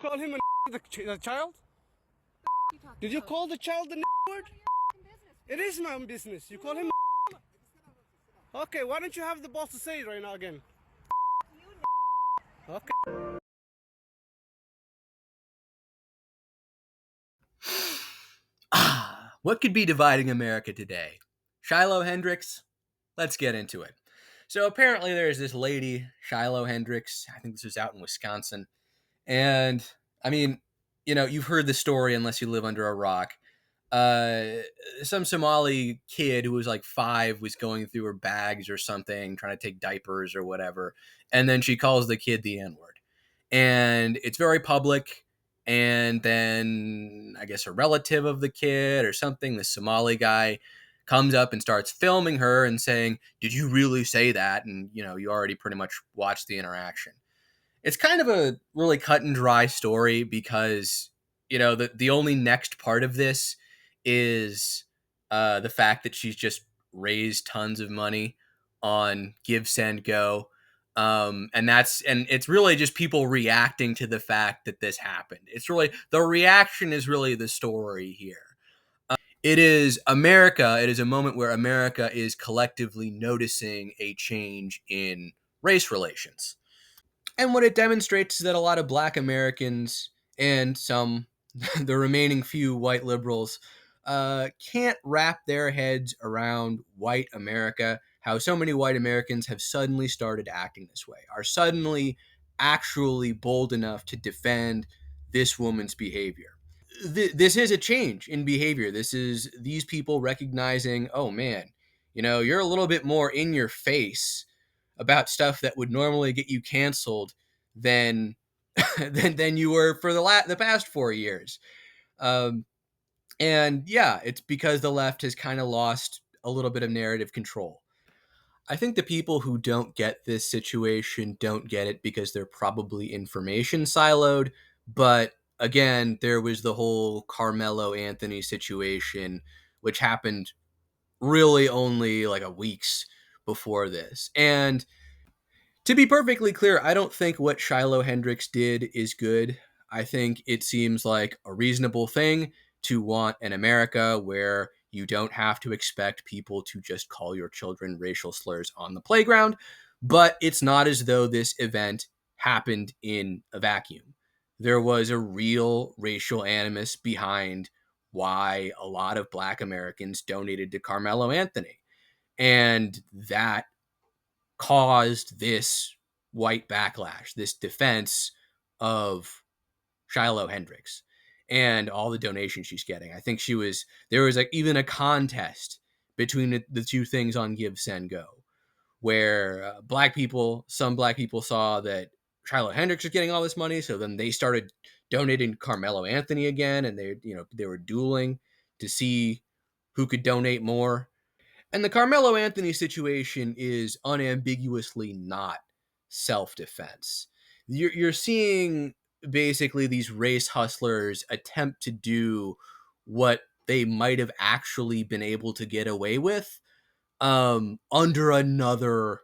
Call him the child? Did you call the child the word? It is my own business. You call him. Okay, why don't you have the balls to say it right now again? Okay. What could be dividing America today? Shiloh Hendrix? Let's get into it. So apparently there's this lady, Shiloh Hendrix. I think this was out in Wisconsin. And I mean, you've heard the story unless you live under a rock. Uh, some Somali kid who was like 5 was going through her bags or something, trying to take diapers or whatever. And then she calls the kid the N word. And it's very public. And then I guess a relative of the kid or something, the Somali guy, comes up and starts filming her and saying, "Did you really say that?" And, you already pretty much watched the interaction. It's kind of a really cut and dry story because, the only next part of this is the fact that she's just raised tons of money on Give, Send, Go. And it's really just people reacting to the fact that this happened. It's really, the reaction is really the story here. It is America. It is a moment where America is collectively noticing a change in race relations. And what it demonstrates is that a lot of black Americans and some, the remaining few white liberals, can't wrap their heads around white America, how so many white Americans have suddenly started acting this way, are suddenly actually bold enough to defend this woman's behavior. This is a change in behavior. This is these people recognizing, oh man, you're a little bit more in your face about stuff that would normally get you canceled than than you were for the past 4 years. Um, and yeah, it's because the left has kind of lost a little bit of narrative control. I think the people who don't get this situation don't get it because they're probably information siloed. But again, there was the whole Carmelo Anthony situation, which happened really only like a weeks before this. And to be perfectly clear, I don't think what Shiloh Hendrix did is good. I think it seems like a reasonable thing to want an America where you don't have to expect people to just call your children racial slurs on the playground. But it's not as though this event happened in a vacuum. There was a real racial animus behind why a lot of black Americans donated to Carmelo Anthony. And that caused this white backlash, this defense of Shiloh Hendrix and all the donations she's getting. I think there was like even a contest between the two things on Give, Send, Go, where some black people saw that Shiloh Hendrix was getting all this money, so then they started donating Carmelo Anthony again, and they were dueling to see who could donate more. And the Carmelo Anthony situation is unambiguously not self-defense. You're seeing basically these race hustlers attempt to do what they might have actually been able to get away with under another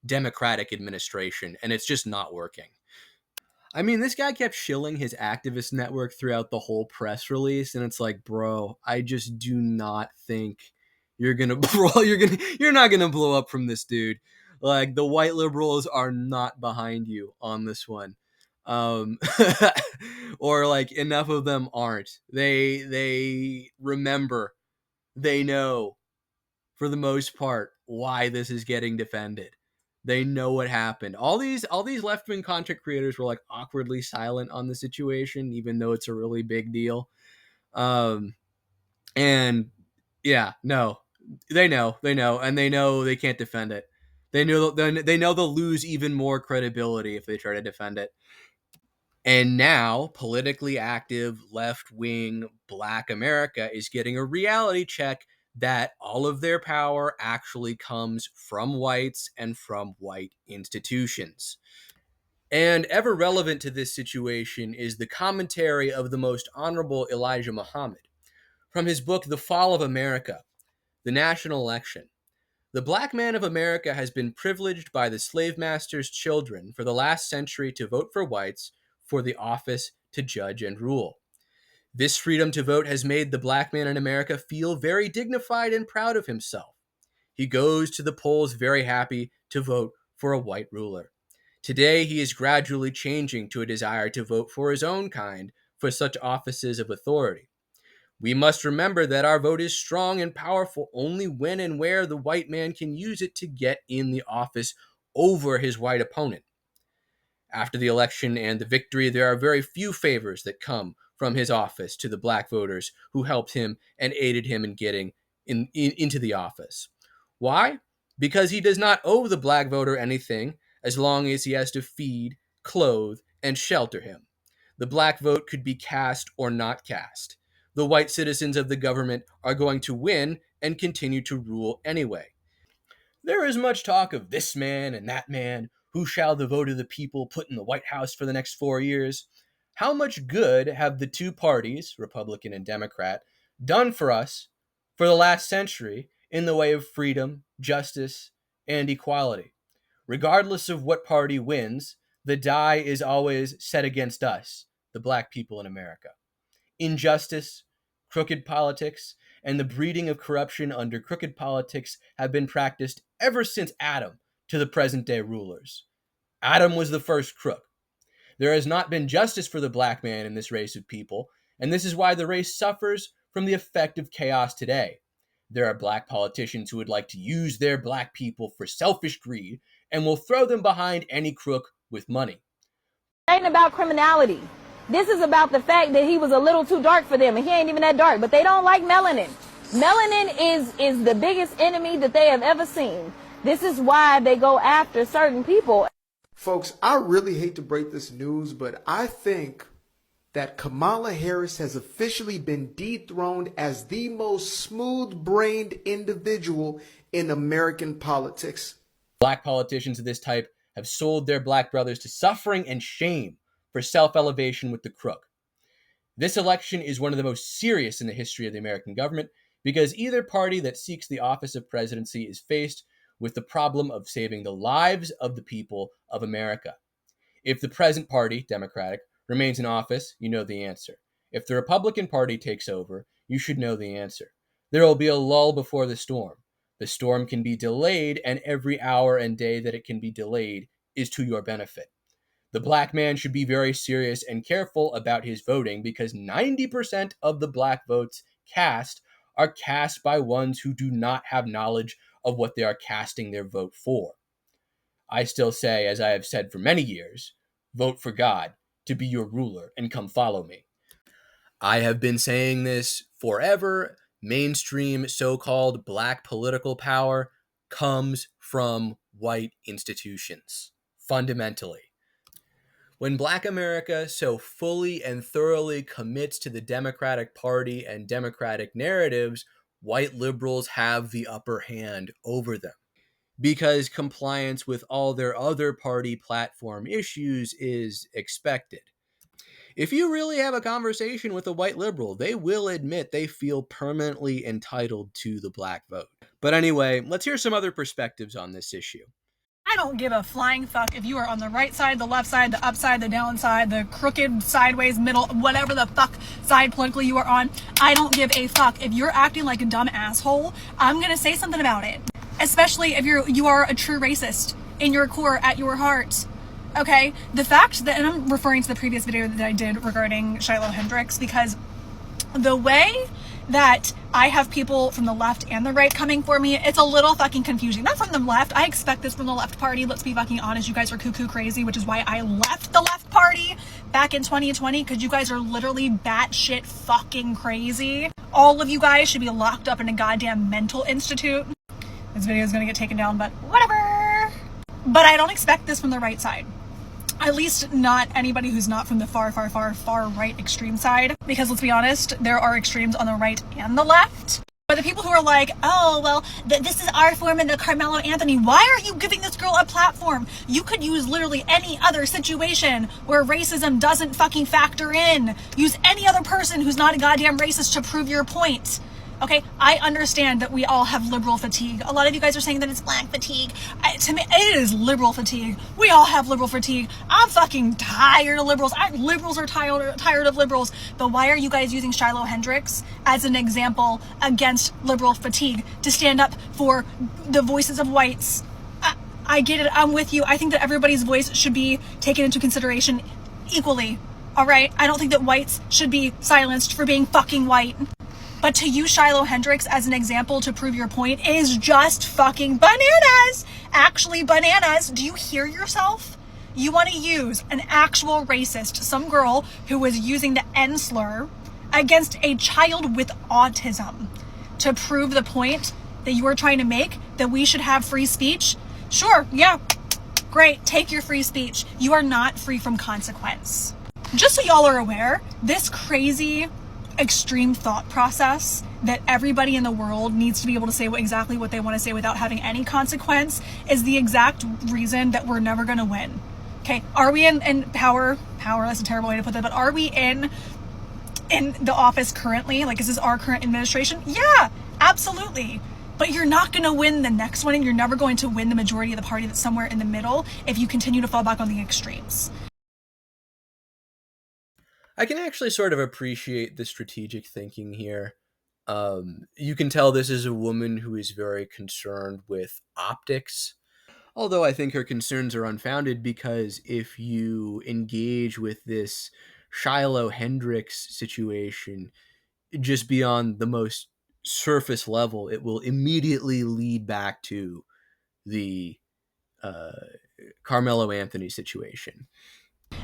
Democratic administration, and it's just not working. I mean, this guy kept shilling his activist network throughout the whole press release, and it's like, bro, I just do not think you're gonna you're not gonna blow up from this dude. Like, the white liberals are not behind you on this one. Um or like enough of them aren't. They remember, they know for the most part why this is getting defended. They know what happened. All these left-wing content creators were like awkwardly silent on the situation, even though it's a really big deal. Um, and yeah, no, they know, and they know they can't defend it. They know they'll lose even more credibility if they try to defend it. And now, politically active left wing black America is getting a reality check that all of their power actually comes from whites and from white institutions. And ever relevant to this situation is the commentary of the most honorable Elijah Muhammad from his book, The Fall of America, The National Election. The black man of America has been privileged by the slave master's children for the last century to vote for whites for the office to judge and rule. This freedom to vote has made the black man in America feel very dignified and proud of himself. He goes to the polls very happy to vote for a white ruler. Today, he is gradually changing to a desire to vote for his own kind for such offices of authority. We must remember that our vote is strong and powerful only when and where the white man can use it to get in the office over his white opponent. After the election and the victory, there are very few favors that come from his office to the black voters who helped him and aided him in getting into the office. Why? Because he does not owe the black voter anything as long as he has to feed, clothe, and shelter him. The black vote could be cast or not cast. The white citizens of the government are going to win and continue to rule anyway. There is much talk of this man and that man. Who shall the vote of the people put in the White House for the next 4 years? How much good have the two parties, Republican and Democrat, done for us for the last century in the way of freedom, justice, and equality? Regardless of what party wins, the die is always set against us, the black people in America. Injustice, crooked politics, and the breeding of corruption under crooked politics have been practiced ever since Adam to the present-day rulers. Adam was the first crook. There has not been justice for the black man in this race of people, and this is why the race suffers from the effect of chaos today. There are black politicians who would like to use their black people for selfish greed and will throw them behind any crook with money. It ain't about criminality. This is about the fact that he was a little too dark for them, and he ain't even that dark, but they don't like melanin. Melanin is the biggest enemy that they have ever seen. This is why they go after certain people. Folks, I really hate to break this news, but I think that Kamala Harris has officially been dethroned as the most smooth-brained individual in American politics. Black politicians of this type have sold their black brothers to suffering and shame for self-elevation with the crook. This election is one of the most serious in the history of the American government because either party that seeks the office of presidency is faced with the problem of saving the lives of the people of America. If the present party, Democratic, remains in office, you know the answer. If the Republican Party takes over, you should know the answer. There will be a lull before the storm. The storm can be delayed, and every hour and day that it can be delayed is to your benefit. The black man should be very serious and careful about his voting because 90% of the black votes cast are cast by ones who do not have knowledge of what they are casting their vote for. I still say, as I have said for many years, vote for God to be your ruler and come follow me. I have been saying this forever. Mainstream so-called black political power comes from white institutions, fundamentally. When black America so fully and thoroughly commits to the Democratic Party and Democratic narratives, white liberals have the upper hand over them because compliance with all their other party platform issues is expected. If you really have a conversation with a white liberal, they will admit they feel permanently entitled to the black vote. But anyway, let's hear some other perspectives on this issue. I don't give a flying fuck if you are on the right side, the left side, the upside, the downside, the crooked, sideways, middle, whatever the fuck side politically you are on. I don't give a fuck. If you're acting like a dumb asshole, I'm gonna say something about it. Especially if you are a true racist in your core, at your heart. Okay? The fact that, and I'm referring to the previous video that I did regarding Shiloh Hendrix, because the way that I have people from the left and the right coming for me, it's a little fucking confusing. Not from the left. I expect this from the left party. Let's be fucking honest. You guys are cuckoo crazy, which is why I left the left party back in 2020, because you guys are literally batshit fucking crazy. All of you guys should be locked up in a goddamn mental institute. This video is gonna get taken down, but whatever. But I don't expect this from the right side. At least not anybody who's not from the far right extreme side. Because let's be honest, there are extremes on the right and the left. But the people who are like, oh, well, this is our form and the Carmelo Anthony. Why are you giving this girl a platform? You could use literally any other situation where racism doesn't fucking factor in. Use any other person who's not a goddamn racist to prove your point. Okay, I understand that we all have liberal fatigue. A lot of you guys are saying that it's black fatigue. To me, it is liberal fatigue. We all have liberal fatigue. I'm fucking tired of liberals. Liberals are tired of liberals. But why are you guys using Shiloh Hendrix as an example against liberal fatigue to stand up for the voices of whites? I get it. I'm with you. I think that everybody's voice should be taken into consideration equally. All right? I don't think that whites should be silenced for being fucking white. But to use Shiloh Hendrix as an example to prove your point is just fucking bananas. Actually bananas. Do you hear yourself? You want to use an actual racist, some girl who was using the N slur against a child with autism to prove the point that you are trying to make, that we should have free speech? Sure, yeah, great, take your free speech. You are not free from consequence. Just so y'all are aware, this crazy extreme thought process that everybody in the world needs to be able to say exactly what they want to say without having any consequence is the exact reason that we're never going to win. Okay, are we in power, that's a terrible way to put that, but are we in the office currently? Like, is this our current administration? Yeah, absolutely. But you're not going to win the next one, and you're never going to win the majority of the party that's somewhere in the middle if you continue to fall back on the extremes. I can actually sort of appreciate the strategic thinking here. You can tell this is a woman who is very concerned with optics, although I think her concerns are unfounded, because if you engage with this Shiloh Hendrix situation just beyond the most surface level, it will immediately lead back to the uh, Carmelo Anthony situation.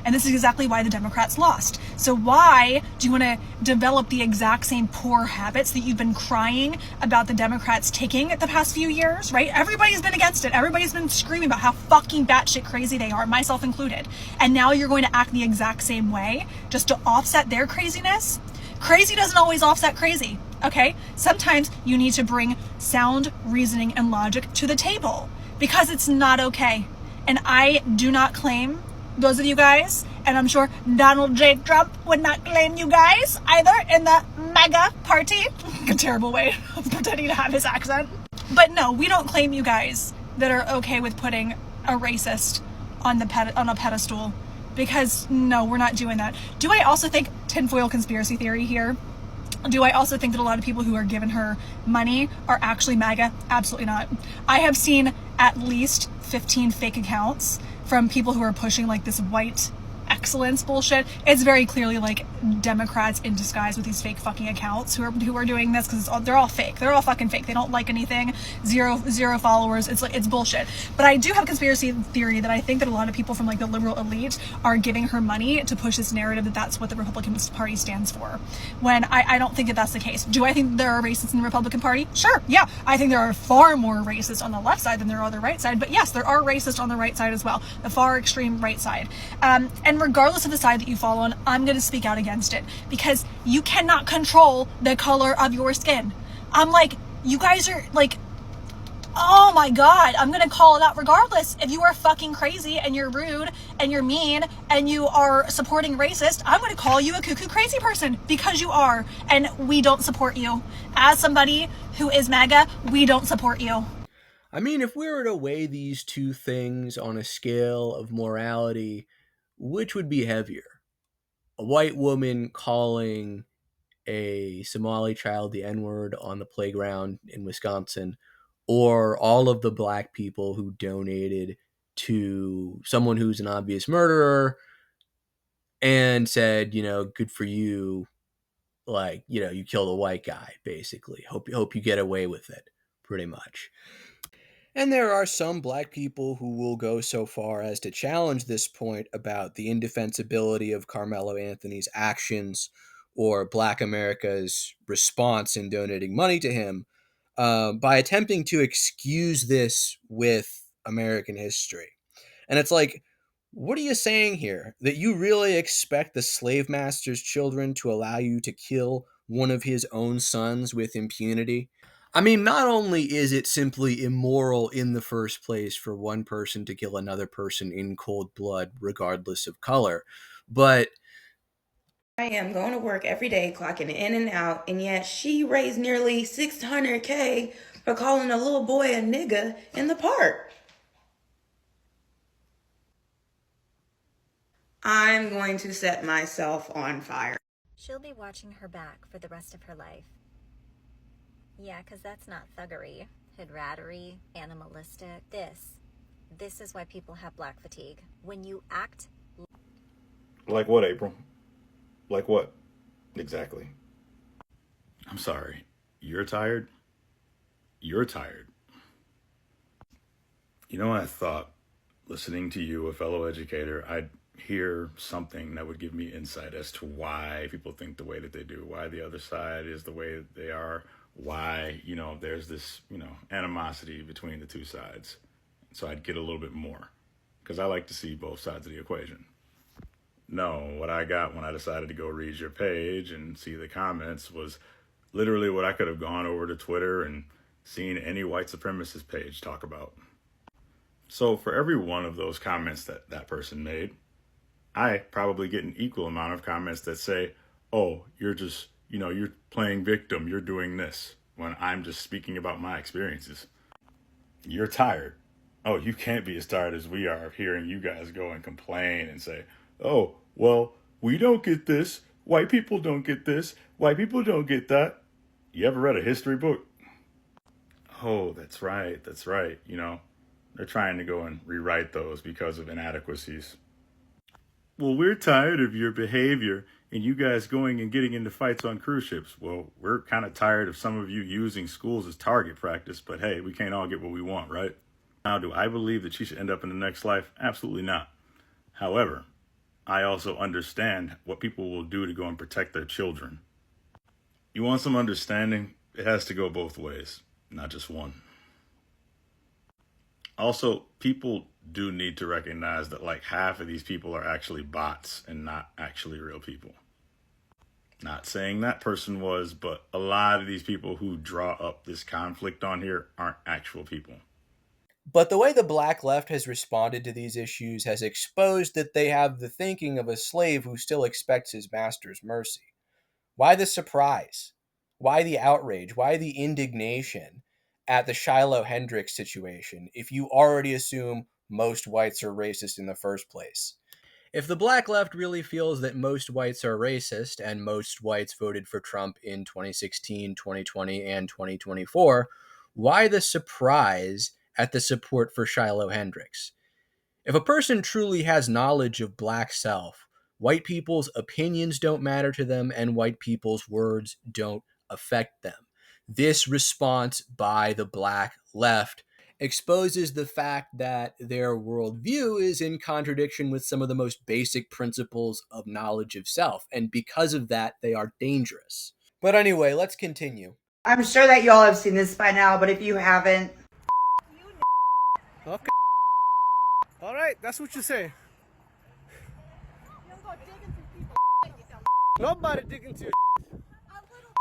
And this is exactly why the Democrats lost. So why do you want to develop the exact same poor habits that you've been crying about the Democrats taking the past few years, right? Everybody's been against it. Everybody's been screaming about how fucking batshit crazy they are, myself included. And now you're going to act the exact same way just to offset their craziness? Crazy doesn't always offset crazy, okay? Sometimes you need to bring sound reasoning and logic to the table because it's not okay. And I do not claim those of you guys, and I'm sure Donald J. Trump would not claim you guys either in the MAGA party. A terrible way of pretending to have his accent. But no, we don't claim you guys that are okay with putting a racist on a pedestal, because no, we're not doing that. Do I also think tinfoil conspiracy theory here? Do I also think that a lot of people who are giving her money are actually MAGA? Absolutely not. I have seen at least 15 fake accounts from people who are pushing like this white excellence bullshit. It's very clearly like Democrats in disguise with these fake fucking accounts who are doing this, because they're all fake. They're all fucking fake. They don't like anything. Zero followers. It's bullshit. But I do have a conspiracy theory that I think that a lot of people from like the liberal elite are giving her money to push this narrative that that's what the Republican Party stands for, when I don't think that that's the case. Do I think there are racists in the Republican Party? Sure, yeah. I think there are far more racists on the left side than there are on the right side, but yes, there are racists on the right side as well, the far extreme right side. And regardless of the side that you fall on, I'm going to speak out against it, because you cannot control the color of your skin. I'm like, you guys are like, oh my god, I'm gonna call it out regardless. If you are fucking crazy and you're rude and you're mean and you are supporting racist, I'm gonna call you a cuckoo crazy person, because you are, and we don't support you. As somebody who is MAGA, we don't support you. I mean, if we were to weigh these two things on a scale of morality, which would be heavier? A white woman calling a Somali child the N-word on the playground in Wisconsin, or all of the black people who donated to someone who's an obvious murderer and said, good for you, like, you killed a white guy, basically. Hope you get away with it, pretty much. And there are some black people who will go so far as to challenge this point about the indefensibility of Carmelo Anthony's actions or Black America's response in donating money to him, by attempting to excuse this with American history. And it's like, what are you saying here? That you really expect the slave master's children to allow you to kill one of his own sons with impunity? I mean, not only is it simply immoral in the first place for one person to kill another person in cold blood, regardless of color, but I am going to work every day, clocking in and out, and yet she raised nearly $600K for calling a little boy a nigga in the park. I'm going to set myself on fire. She'll be watching her back for the rest of her life. Yeah, 'cause that's not thuggery, hidrattery, animalistic. This is why people have black fatigue. When you act... Like what, April? Like what? Exactly. I'm sorry. You're tired? You're tired. You know, I thought, listening to you, a fellow educator, I'd hear something that would give me insight as to why people think the way that they do, why the other side is the way that they are, why, there's this, animosity between the two sides. So I'd get a little bit more, because I like to see both sides of the equation. No, what I got when I decided to go read your page and see the comments was literally what I could have gone over to Twitter and seen any white supremacist page talk about. So for every one of those comments that person made, I probably get an equal amount of comments that say, oh, you're just, you're playing victim, you're doing this, when I'm just speaking about my experiences. You're tired. Oh, you can't be as tired as we are of hearing you guys go and complain and say, oh, well, we don't get this. White people don't get this. White people don't get that. You ever read a history book? Oh, that's right. They're trying to go and rewrite those because of inadequacies. Well, we're tired of your behavior and you guys going and getting into fights on cruise ships. Well, we're kind of tired of some of you using schools as target practice, but hey, we can't all get what we want, right? Now, do I believe that she should end up in the next life? Absolutely not. However, I also understand what people will do to go and protect their children. You want some understanding? It has to go both ways, not just one. Also, people do need to recognize that like half of these people are actually bots and not actually real people. Not saying that person was, but a lot of these people who draw up this conflict on here aren't actual people. But the way the black left has responded to these issues has exposed that they have the thinking of a slave who still expects his master's mercy. Why the surprise? Why the outrage? Why the indignation at the Shiloh Hendrix situation if you already assume most whites are racist in the first place? If the black left really feels that most whites are racist and most whites voted for Trump in 2016, 2020, and 2024, why the surprise at the support for Shiloh Hendrix? If a person truly has knowledge of black self, white people's opinions don't matter to them and white people's words don't affect them. This response by the black left exposes the fact that their worldview is in contradiction with some of the most basic principles of knowledge of self, and because of that, they are dangerous. But anyway, let's continue. I'm sure that y'all have seen this by now, but if you haven't... Okay. All right, that's what you say. Nobody digging to your A little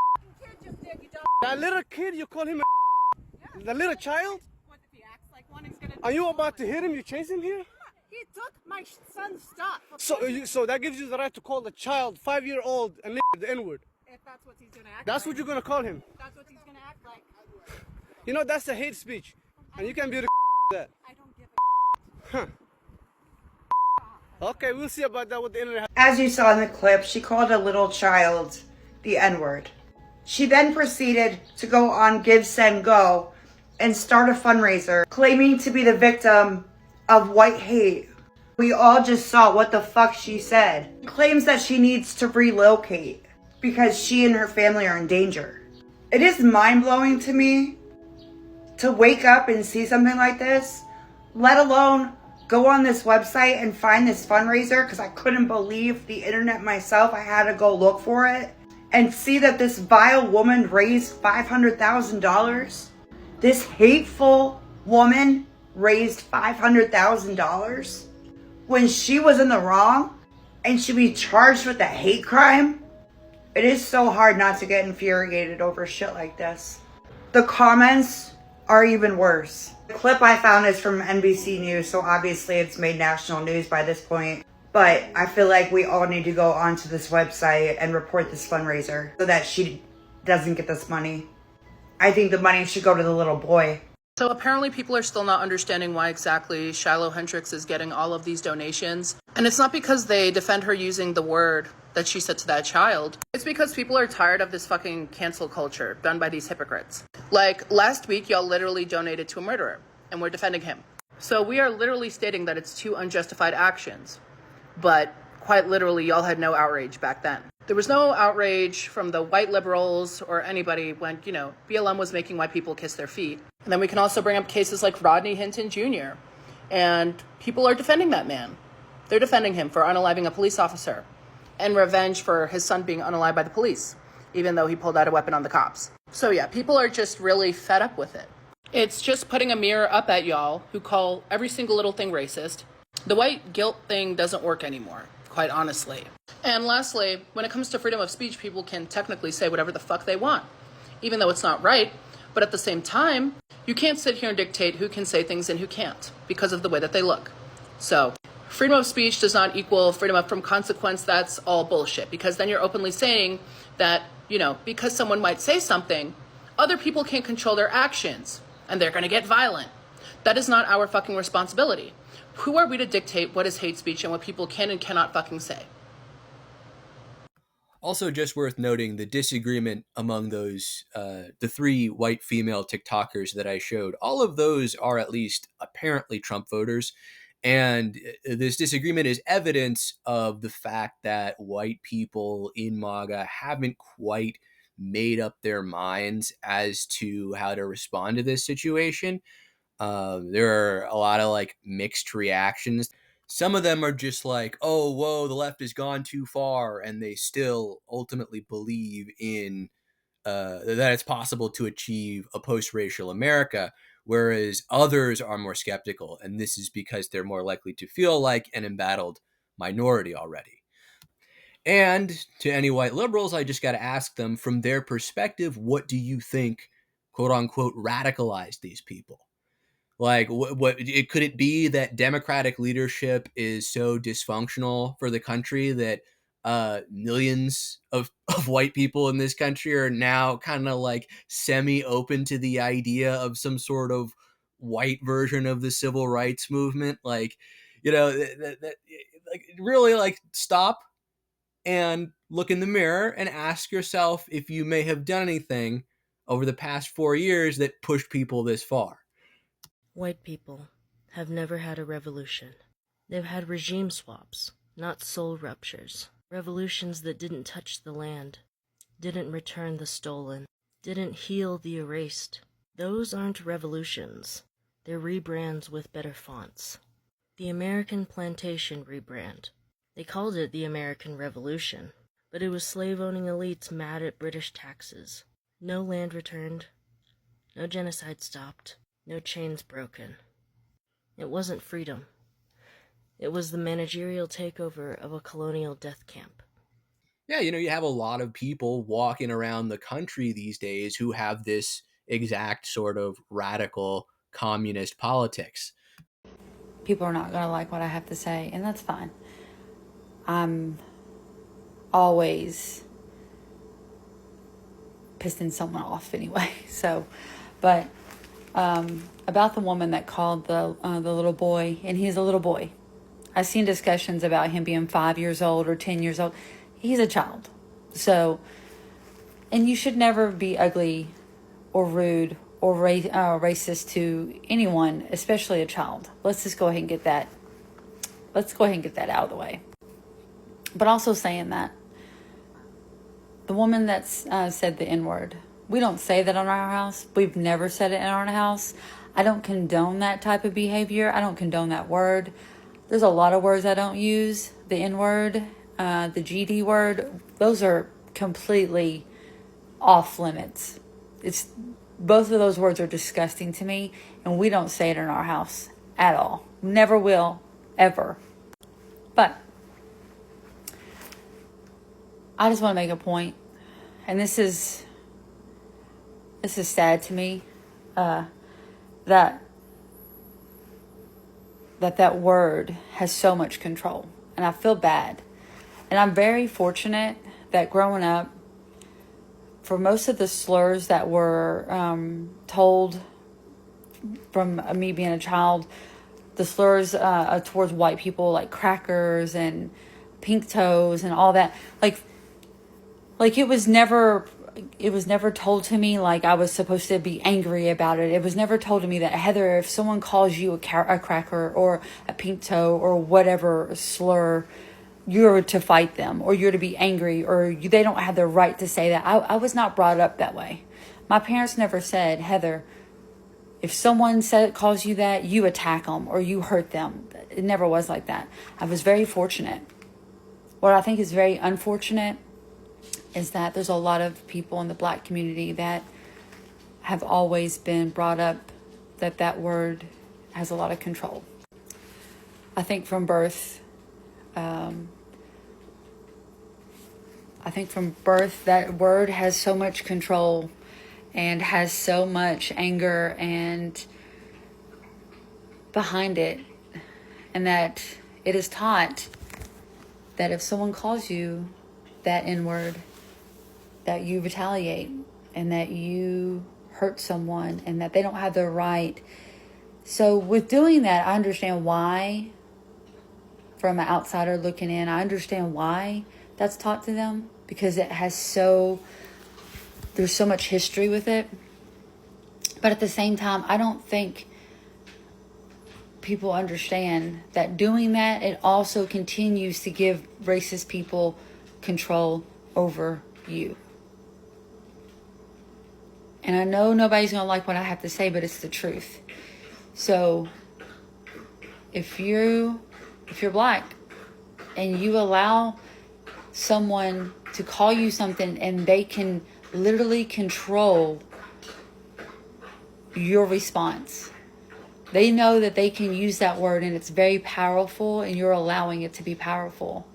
kid just did, you dumb. That little kid, you call him a Yeah. the little child? What if he acts like one? He's gonna. Are you about to hit him? You chase him here? He took my son's stuff. So that gives you the right to call the child, 5-year-old, and the N-word. If that's what he's gonna act. That's like. what you're gonna call him. That's what he's gonna act like. You know that's a hate speech, and you can be the that. I don't give a. Huh. Okay, we'll see about that with the internet. As you saw in the clip, she called a little child the N-word. She then proceeded to go on Give, Send, Go and start a fundraiser claiming to be the victim of white hate. We all just saw what the fuck she said. Claims that she needs to relocate because she and her family are in danger. It is mind-blowing to me to wake up and see something like this, let alone go on this website and find this fundraiser, because I couldn't believe the internet myself. I had to go look for it and see that this vile woman raised $500,000. This hateful woman raised $500,000 when she was in the wrong and should be charged with a hate crime. It is so hard not to get infuriated over shit like this. The comments are even worse. The clip I found is from NBC News, so obviously it's made national news by this point. But I feel like we all need to go onto this website and report this fundraiser so that she doesn't get this money. I think the money should go to the little boy. So apparently people are still not understanding why exactly Shiloh Hendrix is getting all of these donations. And it's not because they defend her using the word that she said to that child. It's because people are tired of this fucking cancel culture done by these hypocrites. Like last week, y'all literally donated to a murderer and we're defending him. So we are literally stating that it's two unjustified actions. But quite literally, y'all had no outrage back then. There was no outrage from the white liberals or anybody when, BLM was making white people kiss their feet. And then we can also bring up cases like Rodney Hinton Jr. And people are defending that man. They're defending him for unaliving a police officer and revenge for his son being unalived by the police, even though he pulled out a weapon on the cops. So yeah, people are just really fed up with it. It's just putting a mirror up at y'all who call every single little thing racist. The white guilt thing doesn't work anymore, quite honestly. And lastly, when it comes to freedom of speech, people can technically say whatever the fuck they want, even though it's not right. But at the same time, you can't sit here and dictate who can say things and who can't because of the way that they look. So freedom of speech does not equal freedom from consequence. That's all bullshit, because then you're openly saying that, because someone might say something, other people can't control their actions and they're going to get violent. That is not our fucking responsibility. Who are we to dictate what is hate speech and what people can and cannot fucking say? Also, just worth noting the disagreement among those, the three white female TikTokers that I showed. All of those are at least apparently Trump voters. And this disagreement is evidence of the fact that white people in MAGA haven't quite made up their minds as to how to respond to this situation. There are a lot of mixed reactions. Some of them are just like, oh, whoa, the left has gone too far. And they still ultimately believe in that it's possible to achieve a post-racial America, whereas others are more skeptical. And this is because they're more likely to feel like an embattled minority already. And to any white liberals, I just got to ask them, from their perspective, what do you think, quote unquote, radicalized these people? Could it be that Democratic leadership is so dysfunctional for the country that millions of white people in this country are now kind of semi-open to the idea of some sort of white version of the civil rights movement? Really stop and look in the mirror and ask yourself if you may have done anything over the past 4 years that pushed people this far. White people have never had a revolution. They've had regime swaps, not soul ruptures. Revolutions that didn't touch the land, didn't return the stolen, didn't heal the erased. Those aren't revolutions. They're rebrands with better fonts. The American Plantation rebrand. They called it the American Revolution, but it was slave-owning elites mad at British taxes. No land returned, no genocide stopped, no chains broken. It wasn't freedom. It was the managerial takeover of a colonial death camp. Yeah, you have a lot of people walking around the country these days who have this exact sort of radical communist politics. People are not going to like what I have to say, and that's fine. I'm always pissing someone off anyway. But about the woman that called the little boy, and he's a little boy. I've seen discussions about him being 5 years old or 10 years old. He's a child. So, and you should never be ugly or rude or racist to anyone, especially a child. Let's just go ahead and get that. Let's go ahead and get that out of the way. But also saying that, the woman that said the N-word, we don't say that on our house. We've never said it in our house. I don't condone that type of behavior. I don't condone that word. There's a lot of words I don't use. The N-word, the GD word, those are completely off limits. Both of those words are disgusting to me, and we don't say it in our house at all. Never will, ever. But I just want to make a point, and this is sad to me, that word has so much control. And and I feel bad. And I'm very fortunate that growing up, for most of the slurs that were told from me being a child, the slurs towards white people, like crackers and pink toes and all that, like it was never told to me like I was supposed to be angry about it. It was never told to me that, Heather, if someone calls you a cracker or a pink toe or whatever slur, you're to fight them or you're to be angry or they don't have the right to say that. I was not brought up that way. My parents never said, Heather, if someone calls you that, you attack them or you hurt them. It never was like that. I was very fortunate. What I think is very unfortunate is that there's a lot of people in the Black community that have always been brought up that word has a lot of control. I think from birth, that word has so much control and has so much anger and behind it, and that it is taught that if someone calls you that N-word, that you retaliate and that you hurt someone and that they don't have the right. So with doing that, I understand why, from an outsider looking in, I understand why that's taught to them, because it has there's so much history with it. But at the same time, I don't think people understand that doing that, it also continues to give racist people control over you. And I know nobody's going to like what I have to say, but it's the truth. So if you're Black and you allow someone to call you something and they can literally control your response, they know that they can use that word and it's very powerful and you're allowing it to be powerful.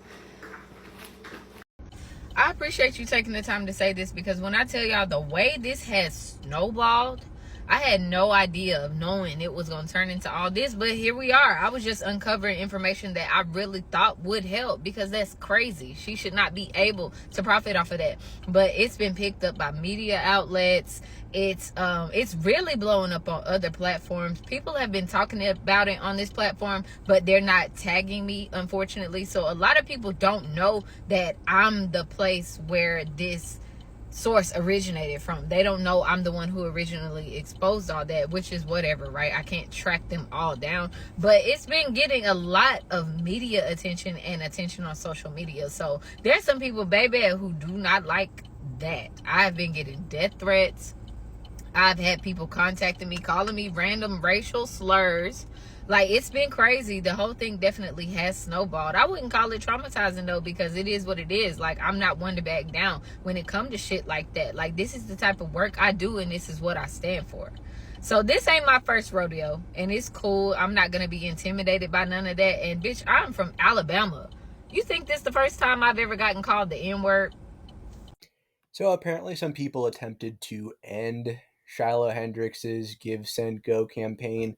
I appreciate you taking the time to say this, because when I tell y'all the way this has snowballed, I had no idea of knowing it was going to turn into all this, but here we are. I was just uncovering information that I really thought would help, because that's crazy. She should not be able to profit off of that. But it's been picked up by media outlets. It's really blowing up on other platforms. People have been talking about it on this platform, but they're not tagging me, unfortunately. So a lot of people don't know that I'm the place where this source originated from. They don't know I'm the one who originally exposed all that, which is whatever, right? I can't track them all down, but it's been getting a lot of media attention and attention on social media. So there's some people, baby, who do not like that. I've been getting death threats. I've had people contacting me, calling me random racial slurs. Like, it's been crazy. The whole thing definitely has snowballed. I wouldn't call it traumatizing, though, because it is what it is. Like, I'm not one to back down when it comes to shit like that. Like, this is the type of work I do, and this is what I stand for. So this ain't my first rodeo, and it's cool. I'm not going to be intimidated by none of that. And, bitch, I'm from Alabama. You think this the first time I've ever gotten called the N-word? So apparently some people attempted to end Shiloh Hendrix's Give, Send, Go campaign.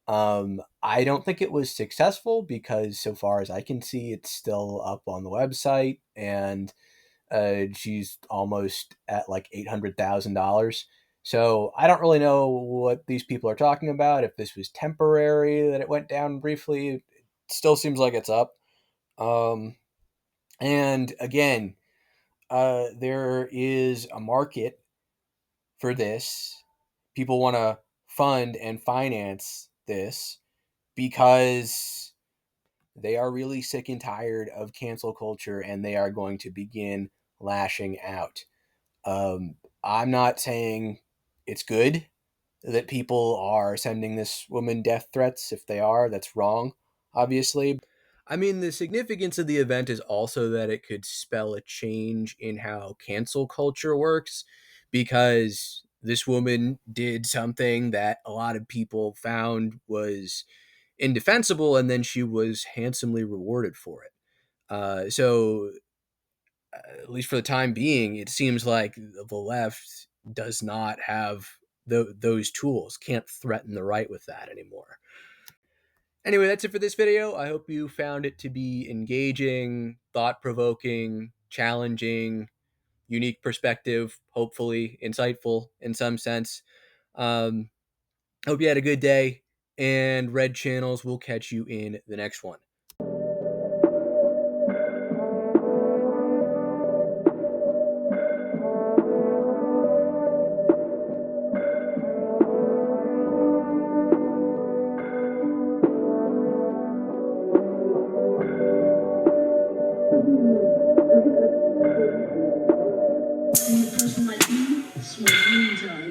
I don't think it was successful, because so far as I can see, it's still up on the website, and she's almost at like $800,000. So I don't really know what these people are talking about. If this was temporary, that it went down briefly, it still seems like it's up. And again, there is a market for this. People want to fund and finance this because they are really sick and tired of cancel culture, and they are going to begin lashing out. I'm not saying it's good that people are sending this woman death threats. If they are, that's wrong, obviously. I mean, the significance of the event is also that it could spell a change in how cancel culture works, because this woman did something that a lot of people found was indefensible, and then she was handsomely rewarded for it. So, at least for the time being, it seems like the left does not have those tools, can't threaten the right with that anymore. Anyway, that's it for this video. I hope you found it to be engaging, thought-provoking, challenging, unique perspective, hopefully insightful in some sense. Hope you had a good day, and Red Channels will catch you in the next one. A person like me smoke green ties.